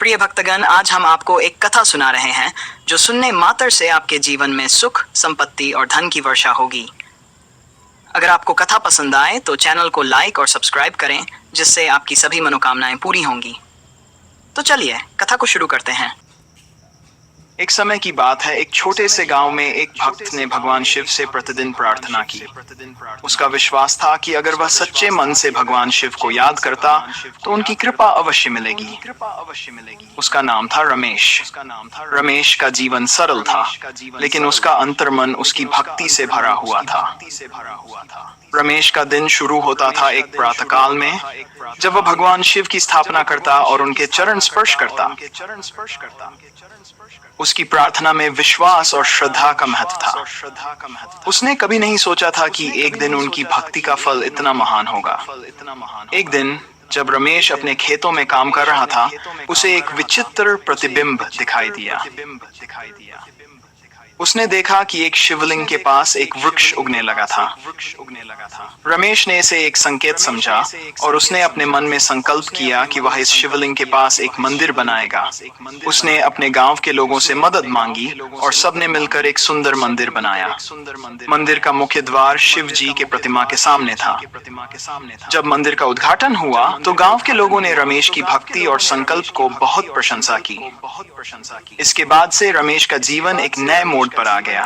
प्रिय भक्तगण, आज हम आपको एक कथा सुना रहे हैं जो सुनने मात्र से आपके जीवन में सुख, संपत्ति और धन की वर्षा होगी। अगर आपको कथा पसंद आए तो चैनल को लाइक और सब्सक्राइब करें, जिससे आपकी सभी मनोकामनाएं पूरी होंगी। तो चलिए कथा को शुरू करते हैं। एक समय की बात है, एक छोटे से गांव में एक भक्त ने भगवान शिव से प्रतिदिन प्रार्थना की। उसका विश्वास था कि अगर वह सच्चे मन से भगवान शिव को याद करता तो उनकी कृपा अवश्य मिलेगी। उसका नाम था रमेश। रमेश का जीवन सरल था, लेकिन उसका अंतर्मन उसकी भक्ति से भरा हुआ था। रमेश का दिन शुरू होता था एक प्रातःकाल में, जब वह भगवान शिव की स्थापना करता और उनके चरण स्पर्श करता। उसकी प्रार्थना में विश्वास और श्रद्धा का महत्व था। उसने कभी नहीं सोचा था कि एक दिन उनकी भक्ति का फल इतना महान होगा। एक दिन जब रमेश अपने खेतों में काम कर रहा था, उसे एक विचित्र प्रतिबिंब दिखाई दिया। उसने देखा कि एक शिवलिंग के पास एक वृक्ष उगने लगा था। रमेश ने इसे एक संकेत समझा और उसने अपने मन में संकल्प किया कि वह इस शिवलिंग के पास एक मंदिर बनाएगा। उसने अपने गांव के लोगों से मदद मांगी और सबने मिलकर एक सुंदर मंदिर बनाया। मंदिर का मुख्य द्वार शिव जी के प्रतिमा के सामने था। जब मंदिर का उद्घाटन हुआ तो गांव के लोगों ने रमेश की भक्ति और संकल्प को बहुत प्रशंसा की। इसके बाद से रमेश का जीवन एक नए मोड़ पर आ गया।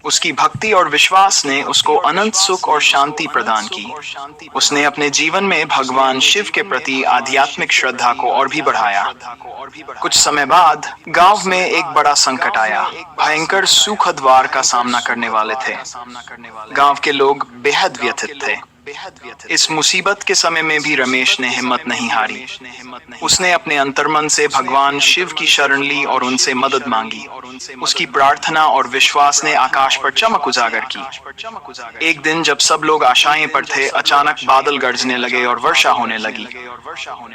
उसकी भक्ति और विश्वास ने उसको अनंत सुख और शांति प्रदान की। उसने अपने जीवन में भगवान शिव के प्रति आध्यात्मिक श्रद्धा को और भी बढ़ाया। कुछ समय बाद गांव में एक बड़ा संकट आया। भयंकर सूखा बाढ़ का सामना करने वाले थे। गांव के लोग बेहद व्यथित थे। इस मुसीबत के समय में भी रमेश ने हिम्मत नहीं हारी। उसने अपने अंतर्मन से भगवान शिव की शरण ली और उनसे मदद मांगी। उसकी प्रार्थना और विश्वास ने आकाश पर चमक उजागर की। एक दिन जब सब लोग आशाएं पर थे, अचानक बादल गरजने लगे और वर्षा होने लगी।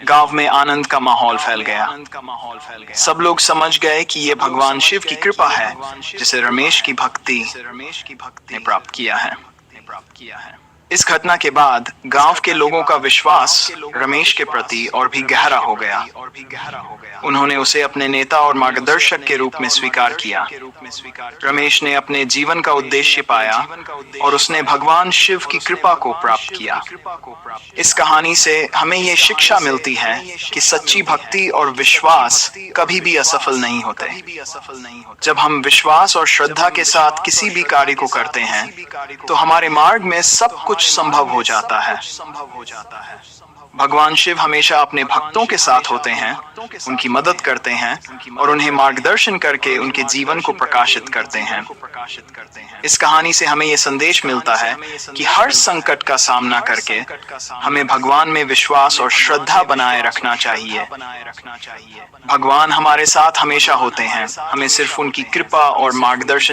गांव में आनंद का माहौल फैल गया। सब लोग समझ गए कि ये भगवान शिव की कृपा है, जिसे रमेश की भक्ति ने प्राप्त किया है। इस घटना के बाद गांव के लोगों का विश्वास रमेश के प्रति और भी गहरा हो गया। उन्होंने उसे अपने नेता और मार्गदर्शक के रूप में स्वीकार किया। रमेश ने अपने जीवन का उद्देश्य पाया और उसने भगवान शिव की कृपा को प्राप्त किया। इस कहानी से हमें ये शिक्षा मिलती है कि सच्ची भक्ति और विश्वास कभी भी असफल नहीं होते। जब हम विश्वास और श्रद्धा के साथ किसी भी कार्य को करते हैं तो हमारे मार्ग में सब कुछ संभव हो जाता है। भगवान शिव हमेशा अपने भक्तों के साथ होते हैं, उनकी मदद करते हैं और उन्हें मार्गदर्शन करके उनके जीवन को प्रकाशित करते हैं। इस कहानी से हमें यह संदेश मिलता है कि हर संकट का सामना करके हमें भगवान में विश्वास और श्रद्धा बनाए रखना चाहिए। भगवान हमारे साथ हमेशा होते हैं, हमें सिर्फ उनकी कृपा और मार्गदर्शन